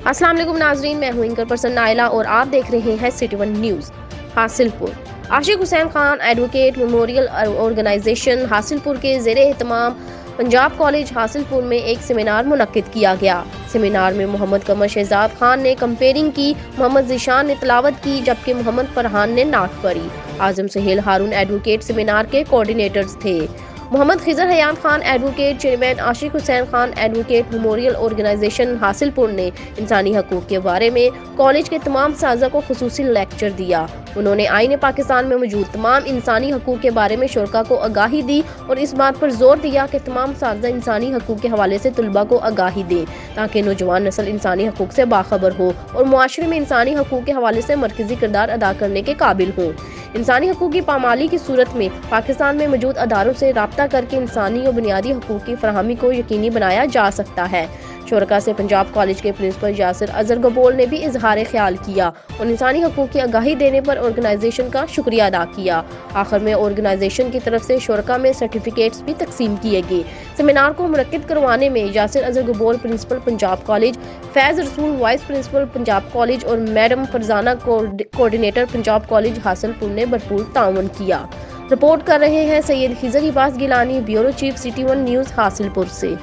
अस्सलाम वालेकुम नाजरीन, मैं हूं एंकर पर्सन नाइला और आप देख रहे हैं city one news. Hasilpur Ashiq Hussain Khan advocate memorial organisation Hasilpur के ज़ेरे एहतमाम पंजाब कॉलेज हासिलपुर में एक सेमिनार मुनक्किद किया गया। सेमिनार में मोहम्मद कमर शहजाद खान ने कंपेयरिंग की, मोहम्मद ज़ीशान ने तिलावत की, जबकि मोहम्मद फरहान ने नात पढ़ी। आजम सहेल हारून एडवोकेट सेमिनार के कोऑर्डिनेटर्स थे। Mohammad Khizar Hayat Khan advocate, chairman Ashiq Hussain Khan advocate memorial organisation Hasilpur ने इंसानी हकूक़ के बारे में कॉलेज के तमाम साज़ा को खुसूसी लेक्चर दिया। उन्होंने आईन पाकिस्तान में मौजूद तमाम इंसानी हकूक़ के बारे में शुरा को आगाही दी और इस बात पर जोर दिया कि तमाम साज़ा इंसानी हकूक़ के हवाले से तलबा को आगाही दें ताकि नौजवान नस्ल इंसानी हकूक़ से बाखबर हो और मुआशरे में इंसानी हकूक़ के हवाले से मरकजी किरदार अदा करने के काबिल हो। इंसानी हकूक़ की पामाली की सूरत में पाकिस्तान में मौजूद अदारों से राब्ता करके इंसानी और बुनियादी हकूक़ की फराहमी को यकीनी बनाया जा सकता है। शुरा से पंजाब कॉलेज के प्रिंसिपल यासिर अजहर गबोल ने भी इजहार ख्याल किया और इंसानी हकूक़ की आगाही देने पर ऑर्गेनाइजेशन का शुक्रिया अदा किया। आखिर में ऑर्गेनाइजेशन की तरफ से शुरा में सर्टिफिकेट्स भी तकसीम किए गए। सेमिनार को मुनक्किद करवाने में Yasir Azhar Gabol principal Punjab college, Faiz Rasool vice principal Punjab college और madam Farzana coordinator Punjab college Hasilpur ने भरपूर ताउन किया। रिपोर्ट कर रहे हैं Syed Khizar Abbas Gilani, bureau chief city one news Hasilpur से।